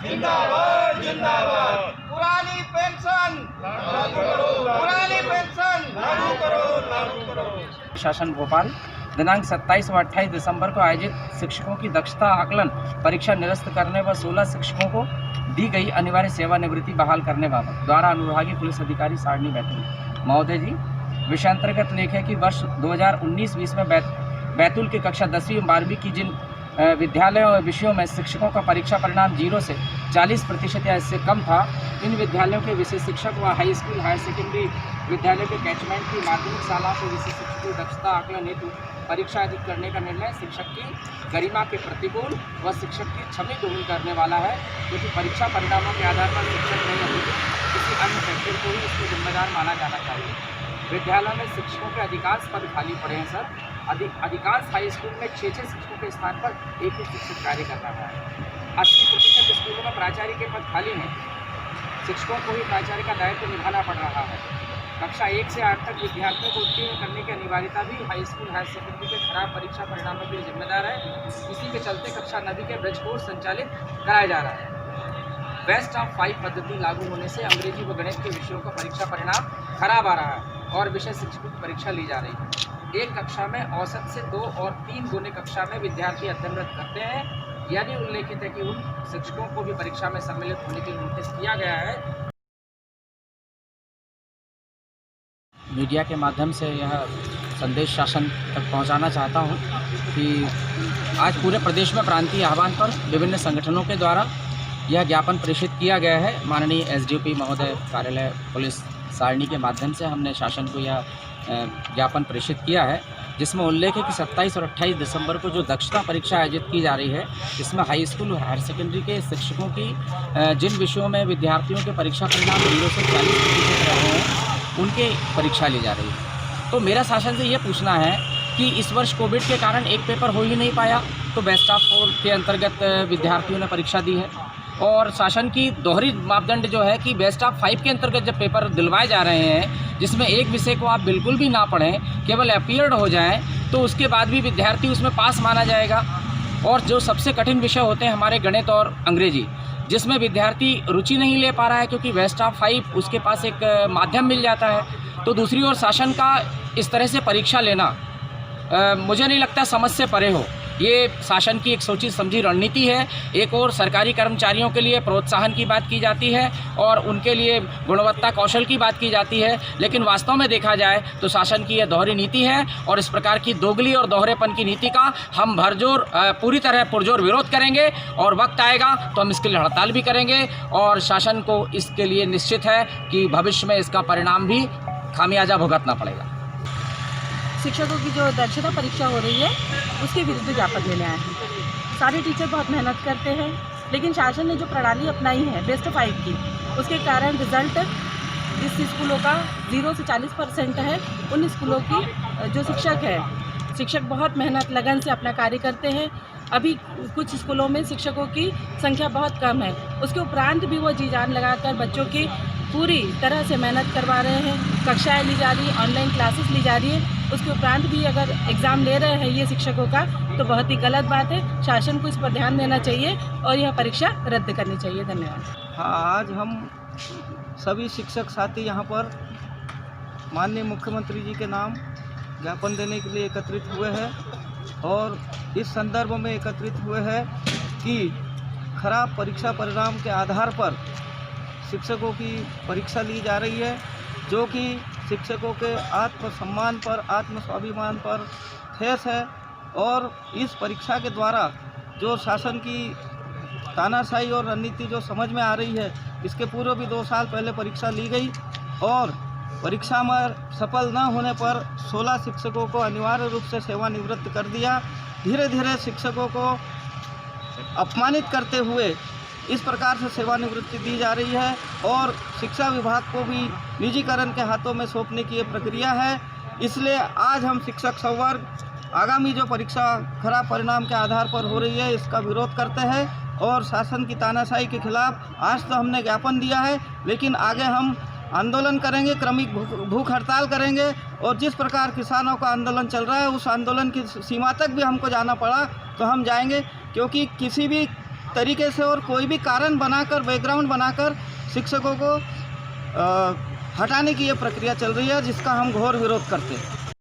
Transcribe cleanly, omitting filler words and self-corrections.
जिंदाबाद जिंदाबाद। पुरानी पेंशन लागू करो। शासन भोपाल दिनांक 27 व 28 दिसंबर को आयोजित शिक्षकों की दक्षता आकलन परीक्षा निरस्त करने व 16 शिक्षकों को दी गई अनिवार्य सेवानिवृत्ति बहाल करने बाबत द्वारा अनुविभागीय पुलिस अधिकारी सारणी बैतूल महोदय जी, विषयांतर्गत लेख है कि वर्ष 2019-20 में बैतूल की कक्षा 10वीं और 12वीं की जिन विद्यालयों और विषयों में शिक्षकों का परीक्षा परिणाम 0 से 40% या इससे कम था, इन विद्यालयों के विषय शिक्षक व हाई स्कूल हायर सेकेंडरी विद्यालय के कैचमेंट की माध्यमिक शालाओं के विषय शिक्षक की दक्षता आकलन हेतु परीक्षा आयोजित करने का निर्णय शिक्षक की गरिमा के प्रतिकूल व शिक्षक की छवि दोहन करने वाला है, क्योंकि परीक्षा परिणामों के आधार पर शिक्षक नहीं होते किसी अन्य फैक्टर को ही इसको जिम्मेदार माना जाना चाहिए। विद्यालयों में शिक्षकों के अधिकांश पद खाली पड़े हैं सर। अधिकांश हाई स्कूल में 6 शिक्षकों के स्थान पर एक ही शिक्षक कार्य कर रहा है। 80% स्कूलों में प्राचार्य के पद खाली हैं। शिक्षकों को ही प्राचार्य का दायित्व निभाना पड़ रहा है। कक्षा 1 से 8 तक विद्यार्थियों को उत्तीर्ण करने की अनिवार्यता भी हाई स्कूल हायर सेकेंडरी के खराब परीक्षा परिणामों के लिए जिम्मेदार है। इसी के चलते कक्षा 9 के ब्रिज कोर्स संचालित कराया जा रहा है। बेस्ट ऑफ 5 पद्धति लागू होने से अंग्रेजी व गणित के विषयों का परीक्षा परिणाम खराब आ रहा है और विषय शिक्षकों की परीक्षा ली जा रही है। एक कक्षा में औसत से 2 और 3 गुने कक्षा में विद्यार्थी अध्ययनरत करते हैं। यदि उल्लेखित है कि उन शिक्षकों को भी परीक्षा में सम्मिलित होने के लिए नोटिस किया गया है। मीडिया के माध्यम से यह संदेश शासन तक पहुंचाना चाहता हूं कि आज पूरे प्रदेश में प्रांतीय आह्वान पर विभिन्न संगठनों के द्वारा यह ज्ञापन प्रेषित किया गया है। माननीय एसडीओपी महोदय कार्यालय पुलिस सारणी के माध्यम से हमने शासन को यह ज्ञापन प्रेषित किया है, जिसमें उल्लेख है कि 27 और 28 दिसंबर को जो दक्षता परीक्षा आयोजित की जा रही है, इसमें हाई स्कूल और हायर सेकेंडरी के शिक्षकों की जिन विषयों में विद्यार्थियों के परीक्षा परिणाम 0 से 40% रहे हैं, उनकी परीक्षा ली जा रही है। तो मेरा शासन से ये पूछना है कि इस वर्ष कोविड के कारण एक पेपर हो ही नहीं पाया, तो बेस्ट ऑफ 4 के अंतर्गत विद्यार्थियों ने परीक्षा दी है। और शासन की दोहरी मापदंड जो है कि बेस्ट ऑफ 5 के अंतर्गत जब पेपर दिलवाए जा रहे हैं, जिसमें एक विषय को आप बिल्कुल भी ना पढ़ें, केवल अपीयर्ड हो जाएं, तो उसके बाद भी विद्यार्थी उसमें पास माना जाएगा। और जो सबसे कठिन विषय होते हैं हमारे गणित और अंग्रेजी, जिसमें विद्यार्थी रुचि नहीं ले पा रहा है क्योंकि बेस्ट ऑफ 5 उसके पास एक माध्यम मिल जाता है। तो दूसरी ओर शासन का इस तरह से परीक्षा लेना मुझे नहीं लगता समझ से परे हो। ये शासन की एक सोची समझी रणनीति है। एक और सरकारी कर्मचारियों के लिए प्रोत्साहन की बात की जाती है और उनके लिए गुणवत्ता कौशल की बात की जाती है, लेकिन वास्तव में देखा जाए तो शासन की यह दोहरी नीति है और इस प्रकार की दोगली और दोहरेपन की नीति का हम पूरी तरह पुरजोर विरोध करेंगे और वक्त आएगा तो हम इसके लिए हड़ताल भी करेंगे। और शासन को इसके लिए निश्चित है कि भविष्य में इसका परिणाम भी खामियाजा भुगतना पड़ेगा। शिक्षकों की जो दक्षता परीक्षा हो रही है उसके विरुद्ध ज्ञापन देने आए हैं। सारे टीचर बहुत मेहनत करते हैं, लेकिन शासन ने जो प्रणाली अपनाई है बेस्ट ऑफ 5 की, उसके कारण रिजल्ट जिस स्कूलों का 0 से 40% है, उन स्कूलों की जो शिक्षक बहुत मेहनत लगन से अपना कार्य करते हैं। अभी कुछ स्कूलों में शिक्षकों की संख्या बहुत कम है, उसके उपरांत भी वो जी जान लगाकर बच्चों की पूरी तरह से मेहनत करवा रहे हैं। कक्षाएं ली जा रही हैं, ऑनलाइन क्लासेस ली जा रही है, उसके उपरांत भी अगर एग्ज़ाम ले रहे हैं ये शिक्षकों का, तो बहुत ही गलत बात है। शासन को इस पर ध्यान देना चाहिए और यह परीक्षा रद्द करनी चाहिए। धन्यवाद। हाँ, आज हम सभी शिक्षक साथी यहाँ पर माननीय मुख्यमंत्री जी के नाम ज्ञापन देने के लिए एकत्रित हुए हैं और इस संदर्भ में एकत्रित हुए हैं कि खराब परीक्षा परिणाम के आधार पर शिक्षकों की परीक्षा ली जा रही है, जो कि शिक्षकों के आत्मसम्मान पर, आत्मस्वाभिमान पर ठेस है। और इस परीक्षा के द्वारा जो शासन की तानाशाही और रणनीति जो समझ में आ रही है, इसके पूर्व भी 2 साल पहले परीक्षा ली गई और परीक्षा में सफल न होने पर 16 शिक्षकों को अनिवार्य रूप से सेवानिवृत्त कर दिया। धीरे धीरे शिक्षकों को अपमानित करते हुए इस प्रकार से सेवानिवृत्ति दी जा रही है और शिक्षा विभाग को भी निजीकरण के हाथों में सौंपने की ये प्रक्रिया है। इसलिए आज हम शिक्षक संवर्ग आगामी जो परीक्षा खराब परिणाम के आधार पर हो रही है, इसका विरोध करते हैं और शासन की तानाशाही के खिलाफ आज तो हमने ज्ञापन दिया है, लेकिन आगे हम आंदोलन करेंगे, क्रमिक भूख हड़ताल करेंगे। और जिस प्रकार किसानों का आंदोलन चल रहा है, उस आंदोलन की सीमा तक भी हमको जाना पड़ा तो हम जाएंगे, क्योंकि किसी भी तरीके से और कोई भी कारण बनाकर, बैकग्राउंड बनाकर शिक्षकों को हटाने की ये प्रक्रिया चल रही है, जिसका हम घोर विरोध करते हैं।